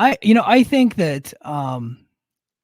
I think that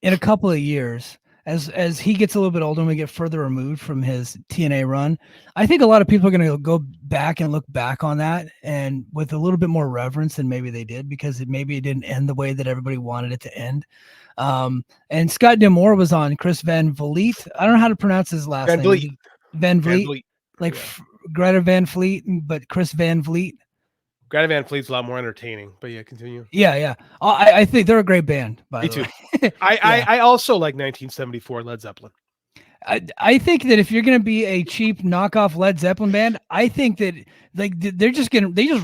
in a couple of years, as he gets a little bit older and we get further removed from his TNA run, I think a lot of people are going to go back and look back on that and with a little bit more reverence than maybe they did, because maybe it didn't end the way that everybody wanted it to end. And Scott D'Amore was on Chris Van Vliet. I don't know how to pronounce his last Van name. Vliet. Van Van Vliet, Vliet. like Yeah. Greta Van Fleet, but Chris Van Vliet. Greta Van Fleet's a lot more entertaining, but yeah, continue. Yeah. I think they're a great band, by Me the too. way. Yeah. I also like 1974 Led Zeppelin. I think that if you're going to be a cheap knockoff Led Zeppelin band, I think that like they just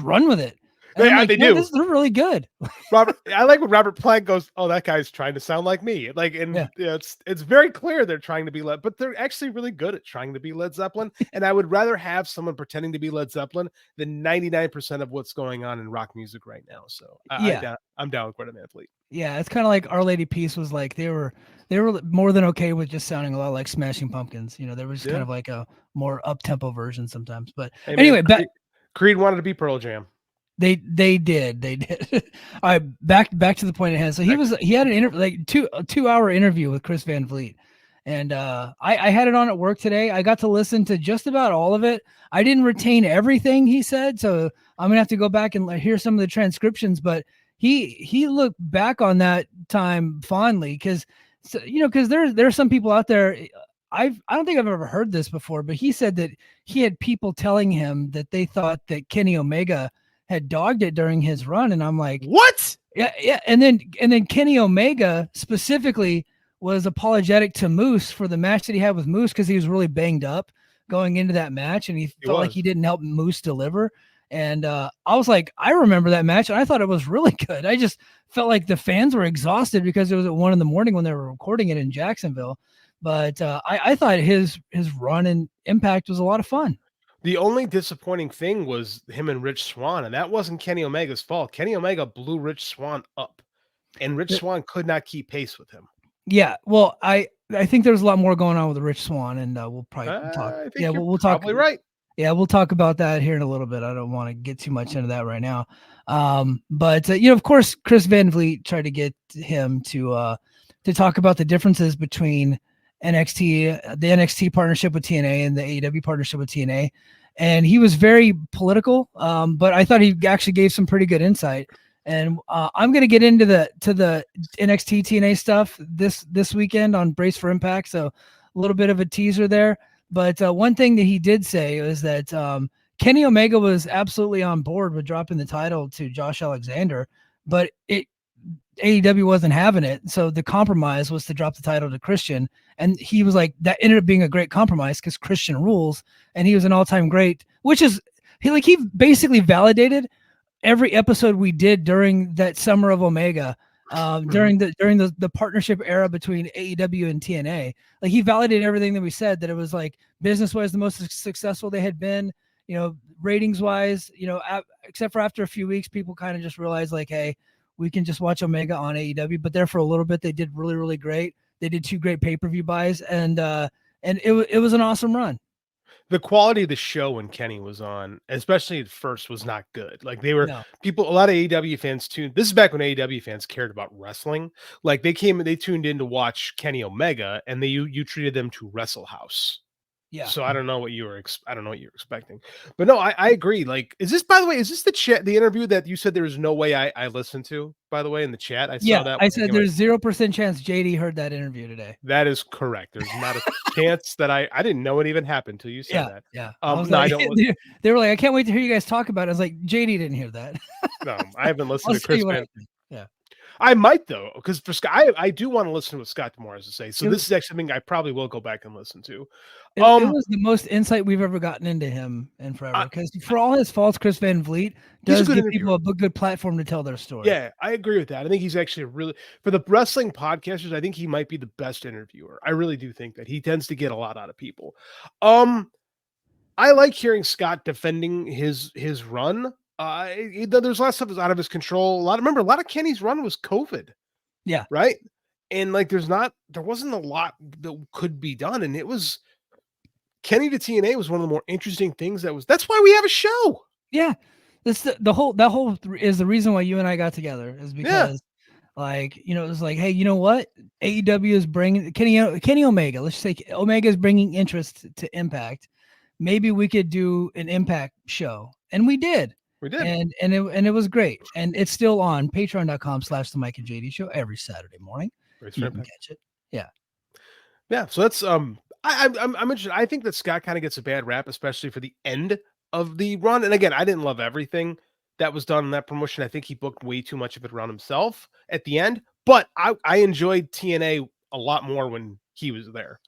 run with it. And I'm like, They no, do. they're really good. Robert, I like when Robert Plant goes, "Oh, that guy's trying to sound like me." Like, and Yeah. it's very clear they're trying to be Led, but they're actually really good at trying to be Led Zeppelin. And I would rather have someone pretending to be Led Zeppelin than 99% of what's going on in rock music right now. So Yeah. I'm down with Greta Van Fleet. Yeah. It's kind of like Our Lady Peace was like, they were more than okay with just sounding a lot like Smashing Pumpkins. There was just kind Yeah. of like a more up tempo version sometimes. But Hey, man, anyway, Creed wanted to be Pearl Jam. They did. All right, back to the point at hand. So he had an interview, like a 2-hour interview with Chris Van Vliet, and I had it on at work today. I got to listen to just about all of it. I didn't retain everything he said, so I'm gonna have to go back and hear some of the transcriptions. But he looked back on that time fondly, because there's some people out there. I don't think I've ever heard this before, but he said that he had people telling him that they thought that Kenny Omega had dogged it during his run, and I'm like, what? Yeah. And then Kenny Omega specifically was apologetic to Moose for the match that he had with Moose, because he was really banged up going into that match, and he felt like he didn't help Moose deliver. And I was like, I remember that match, and I thought it was really good. I just felt like the fans were exhausted because it was at 1 a.m. when they were recording it in Jacksonville. But I thought his run and Impact was a lot of fun. The only disappointing thing was him and Rich Swann, and that wasn't Kenny Omega's fault. Kenny Omega blew Rich Swann up, and Rich Swann could not keep pace with him. Yeah, well, I think there's a lot more going on with Rich Swann, and we'll probably talk. I think Yeah, you're we'll talk. probably right. Yeah, we'll talk about that here in a little bit. I don't want to get too much into that right now. But of course, Chris Van Vliet tried to get him to talk about the differences between the NXT partnership with TNA and the AEW partnership with TNA. And he was very political, but I thought he actually gave some pretty good insight. And I'm going to get into the NXT TNA stuff this weekend on Brace for Impact. So a little bit of a teaser there. But one thing that he did say was that Kenny Omega was absolutely on board with dropping the title to Josh Alexander, but AEW wasn't having it. So the compromise was to drop the title to Christian. And he was like, that ended up being a great compromise because Christian rules. And he was an all-time great, which is he basically validated every episode we did during that summer of Omega, during the partnership era between AEW and TNA. Like, he validated everything that we said, that it was like business-wise the most successful they had been, ratings-wise, except for after a few weeks, people kind of just realized like, hey, we can just watch Omega on AEW. But there for a little bit, they did really, really great. They did 2 great pay-per-view buys, and it was an awesome run. The quality of the show when Kenny was on, especially at first, was not good. Like, a lot of AEW fans tuned. This is back when AEW fans cared about wrestling. Like, they tuned in to watch Kenny Omega, and you treated them to Wrestle House. Yeah. So I don't know what you were expecting, but no, I agree. Like, is this, by the way, the interview that you said there was no way I listened to, by the way, in the chat? I saw that. I said there's 0% chance JD heard that interview today. That is correct. There's not a chance that I didn't know it even happened until you said that. Yeah. I don't. They were like, I can't wait to hear you guys talk about it. I was like, JD didn't hear that. No, I haven't listened to Chris Van. Yeah. I might, though, because for Scott, I do want to listen to what Scott D'Amore has to say. So this is actually something I probably will go back and listen to. It was the most insight we've ever gotten into him in forever. Because for all his faults, Chris Van Vliet does give people a good platform to tell their story. Yeah, I agree with that. I think he's actually for the wrestling podcasters, I think he might be the best interviewer. I really do think that he tends to get a lot out of people. I like hearing Scott defending his run. There's a lot of stuff that's out of his control. A lot of Kenny's run was COVID. Yeah. Right. And like, there wasn't a lot that could be done. And it was Kenny to TNA was one of the more interesting things that's why we have a show. Yeah. That whole is the reason why you and I got together, is because Like, it was like, hey, you know what? AEW is bringing Kenny Omega. Let's just say Omega is bringing interest to Impact. Maybe we could do an Impact show, and we did. We did. And it was great, and it's still on patreon.com/the Mike and JD show every Saturday morning. You can catch it. Yeah. So that's I'm interested. I think that Scott kind of gets a bad rap, especially for the end of the run. And again, I didn't love everything that was done in that promotion. I think he booked way too much of it around himself at the end. But I enjoyed TNA a lot more when he was there.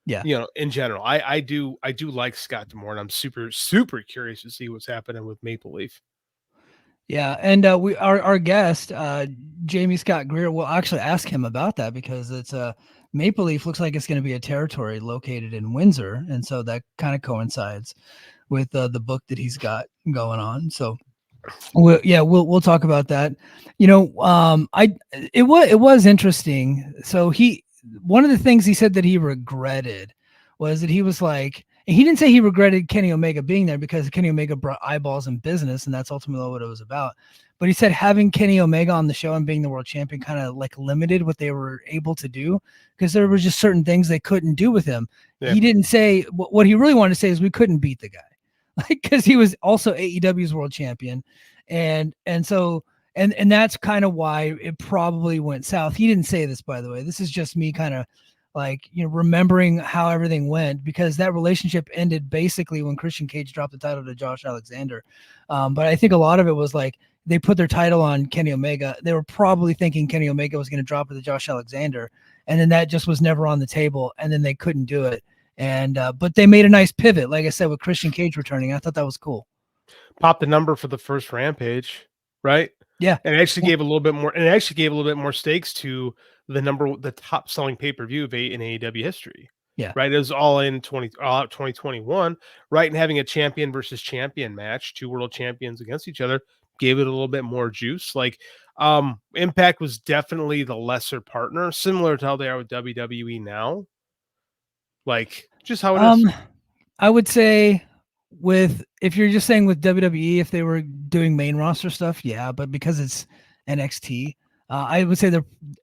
Yeah. In general, I do like Scott D'Amore, and I'm super, super curious to see what's happening with Maple Leaf. Yeah, and our guest Jamie Scott Greer, will actually ask him about that, because it's Maple Leaf looks like it's going to be a territory located in Windsor, and so that kind of coincides with the book that he's got going on. So we'll talk about that. It was interesting. So one of the things he said that he regretted was that he was like, and he didn't say he regretted Kenny Omega being there, because Kenny Omega brought eyeballs in business, and that's ultimately what it was about. But he said having Kenny Omega on the show and being the world champion kind of like limited what they were able to do, because there were just certain things they couldn't do with him. Yeah. He didn't say what he really wanted to say is we couldn't beat the guy, like, because he was also AEW's world champion, and so that's kind of why it probably went south. He didn't say this, by the way. This is just me kind of like, remembering how everything went, because that relationship ended basically when Christian Cage dropped the title to Josh Alexander. But I think a lot of it was like they put their title on Kenny Omega. They were probably thinking Kenny Omega was going to drop it to Josh Alexander, and then that just was never on the table, and then they couldn't do it. And but they made a nice pivot, like I said, with Christian Cage returning. I thought that was cool. Popped the number for the first Rampage, right? Yeah, and it actually gave a little bit more. And it actually gave a little bit more stakes to the top selling pay-per-view in AEW history. Yeah. Right. It was all out 2021. Right. And having a champion versus champion match, two world champions against each other, gave it a little bit more juice. Like, Impact was definitely the lesser partner, similar to how they are with WWE now. Like, just how it is. I would say if you're just saying with WWE, if they were doing main roster stuff, yeah, but because it's NXT, I would say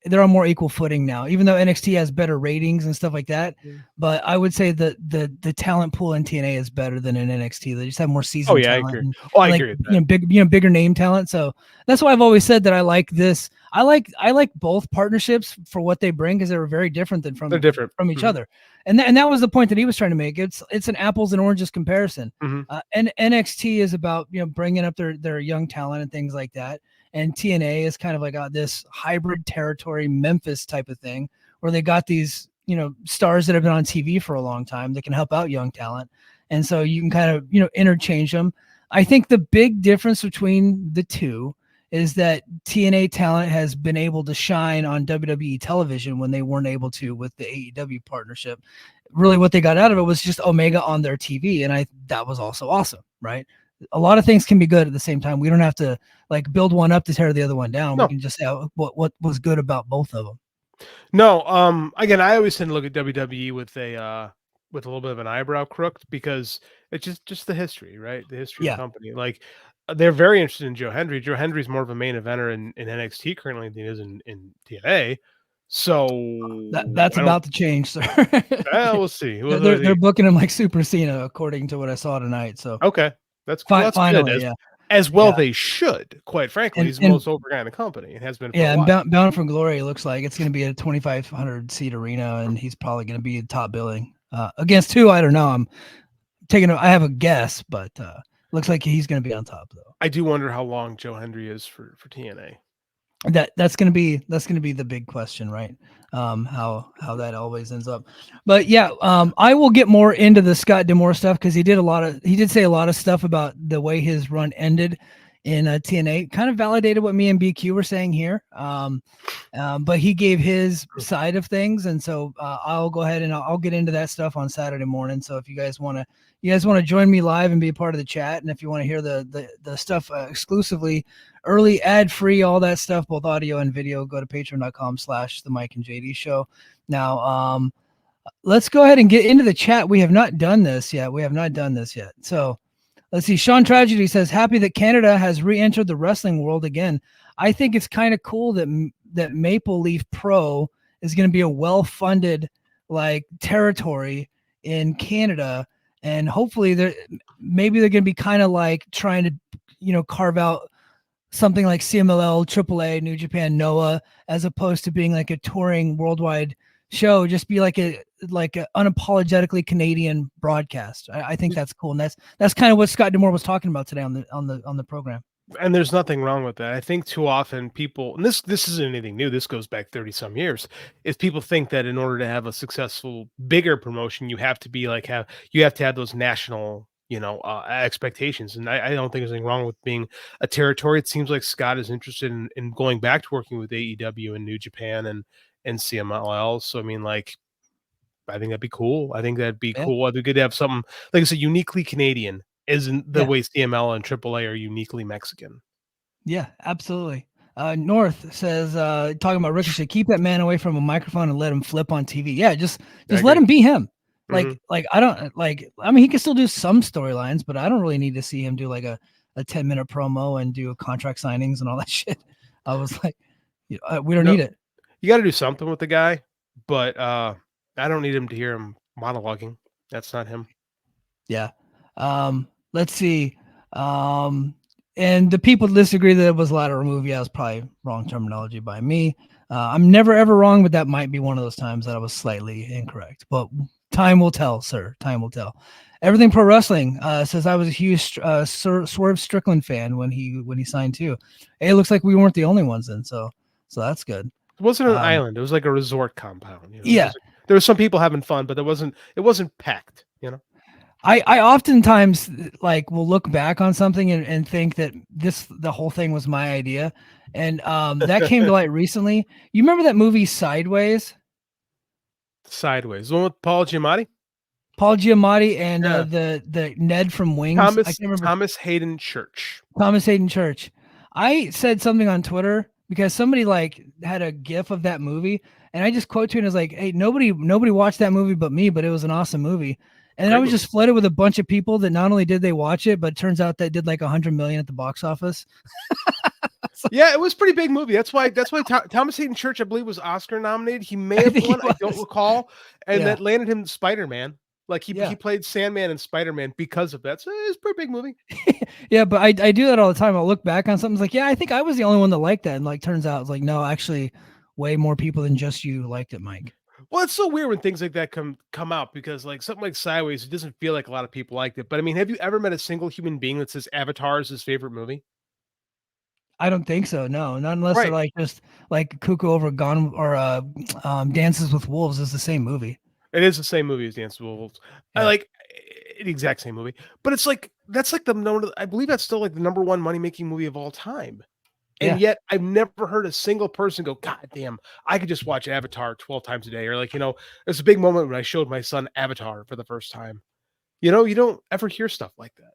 they're on more equal footing now, even though NXT has better ratings and stuff like that. Yeah. But I would say that the talent pool in TNA is better than in NXT. They just have more seasoned talent. I agree. And, I agree with that. Bigger name talent. So that's why I've always said that I like this. I like both partnerships for what they bring, because they were very different from each other. And that was the point that he was trying to make. It's an apples and oranges comparison. And NXT is about bringing up their young talent and things like that. And TNA is kind of like this hybrid territory, Memphis type of thing, where they got these, stars that have been on TV for a long time that can help out young talent. And so you can kind of, interchange them. I think the big difference between the two is that TNA talent has been able to shine on WWE television when they weren't able to with the AEW partnership. Really what they got out of it was just Omega on their TV. And that was also awesome, right? A lot of things can be good at the same time. We don't have to like build one up to tear the other one down. No. We can just say what was good about both of them. No, again, I always tend to look at WWE with a little bit of an eyebrow crooked, because it's just the history, right? The history of the company. Like, they're very interested in Joe Hendry. Joe Hendry's more of a main eventer in NXT currently than he is in TNA. So that's about to change, sir. We'll see. They're booking him like Super Cena, according to what I saw tonight. So okay. That's finally, good. As well, they should. Quite frankly, he's the most over guy in the company. It has been. For a while. And Bound for Glory looks like it's going to be a 2,500 seat arena, and he's probably going to be top billing against who? I don't know. I have a guess, but looks like he's going to be on top though. I do wonder how long Joe Hendry is for TNA. That's going to be the big question, right? How that always ends up. But yeah, I will get more into the Scott D'Amore stuff, because he did say a lot of stuff about the way his run ended in TNA. Kind of validated what me and BQ were saying here. But he gave his side of things, and so I'll go ahead and I'll get into that stuff on Saturday morning. So if you guys want to join me live and be a part of the chat, and if you want to hear the stuff exclusively, early, ad-free, all that stuff, both audio and video, go to patreon.com/the Mike and JD show. Now, let's go ahead and get into the chat. We have not done this yet. So let's see. Sean Tragedy says, happy that Canada has re-entered the wrestling world again. I think it's kind of cool that that Maple Leaf Pro is going to be a well-funded like territory in Canada, and hopefully maybe they're going to be kind of like trying to, carve out something like CMLL, AAA, New Japan, Noah, as opposed to being like a touring worldwide show. Just be like a unapologetically Canadian broadcast. I think that's cool, and that's kind of what Scott D'Amore was talking about today on the program. And there's nothing wrong with that. I think too often people, and this isn't anything new, this goes back 30 some years, is people think that in order to have a successful, bigger promotion, you have to be like you have to have those national, expectations. And I don't think there's anything wrong with being a territory. It seems like Scott is interested in going back to working with AEW and New Japan and CMLL. So I mean, like, I think that'd be cool. I think that'd be cool. It'd be good to have something, like I said, uniquely Canadian. Isn't the way CML and AAA are uniquely Mexican. Yeah, absolutely. North says, talking about Ricochet, keep that man away from a microphone and let him flip on TV. Yeah, just let him be him. Like I don't like. I mean, he can still do some storylines, but I don't really need to see him do like a 10-minute promo and do contract signings and all that shit. I was like, we don't need it. You got to do something with the guy, but I don't need him to hear him monologuing. That's not him. Yeah. Let's see. And the people disagree that it was a lateral move. Yeah, it's probably wrong terminology by me. I'm never ever wrong, but that might be one of those times that I was slightly incorrect. But time will tell, sir. Time will tell. Everything Pro Wrestling says I was a huge Swerve Strickland fan when he signed too. Hey, it looks like we weren't the only ones then, so that's good. It wasn't an island. It was like a resort compound. Yeah, there were some people having fun, but it wasn't packed. I oftentimes like will look back on something and think that the whole thing was my idea. And that came to light recently. You remember that movie Sideways? Sideways. The one with Paul Giamatti? Paul Giamatti and the Ned from Wings. I can't remember. Thomas Hayden Church. Thomas Hayden Church. I said something on Twitter because somebody like had a GIF of that movie, and I just quote to it and was like, "Hey, nobody watched that movie but me, but it was an awesome movie." And I was just flooded with a bunch of people that not only did they watch it, but it turns out that did like 100 million at the box office. Yeah, it was a pretty big movie. That's why Thomas Hayden Church, I believe, was Oscar nominated. He may have won, I don't recall. And that landed him Spider-Man. Like he played Sandman and Spider-Man because of that. So it's a pretty big movie. Yeah, but I do that all the time. I'll look back on something like, yeah, I think I was the only one that liked that. And like turns out it's like, no, actually way more people than just you liked it, Mike. Well, it's so weird when things like that come out because like something like Sideways, it doesn't feel like a lot of people liked it. But I mean, have you ever met a single human being that says Avatar is his favorite movie? I don't think so. No, not unless they're like just like Cuckoo over Gone or Dances with Wolves is the same movie. It is the same movie as Dances with Wolves. Yeah. I like the exact same movie, but it's like that's like I believe that's still like the number one money making movie of all time. And yet I've never heard a single person go, God damn, I could just watch Avatar 12 times a day. Or like, there's a big moment when I showed my son Avatar for the first time. You don't ever hear stuff like that.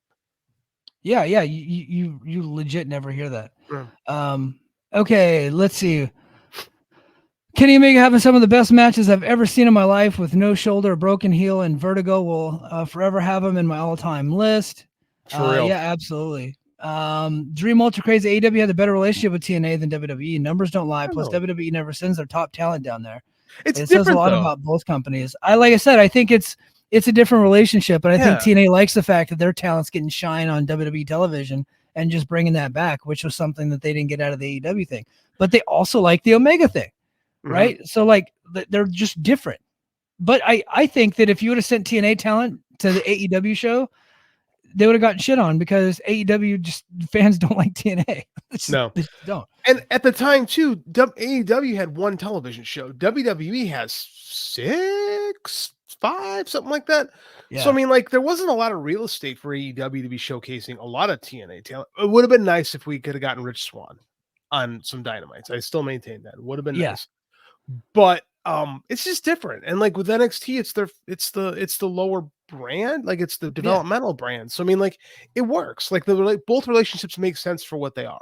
Yeah. You legit never hear that. Okay, let's see. Kenny Omega having some of the best matches I've ever seen in my life with no shoulder, broken heel, and vertigo will forever have him in my all-time list. For real. Yeah, absolutely. Dream Ultra Crazy AEW had a better relationship with TNA than WWE. Numbers don't lie. Plus, WWE never sends their top talent down there. It says a lot about both companies. Like I said, I think it's a different relationship, but I think TNA likes the fact that their talent's getting shine on WWE television and just bringing that back, which was something that they didn't get out of the AEW thing. But they also like the Omega thing, right? So like they're just different. But I think that if you would have sent TNA talent to the AEW show, they would have gotten shit on because AEW fans don't like TNA. They don't. And at the time too, AEW had one television show. WWE has 6, 5, something like that. Yeah. So I mean, like there wasn't a lot of real estate for AEW to be showcasing a lot of TNA talent. It would have been nice if we could have gotten Rich Swann on some Dynamites. I still maintain that. It would have been nice. But it's just different. And like with NXT, it's the lower brand, like it's the developmental brand. So I mean, like it works. Like both relationships make sense for what they are.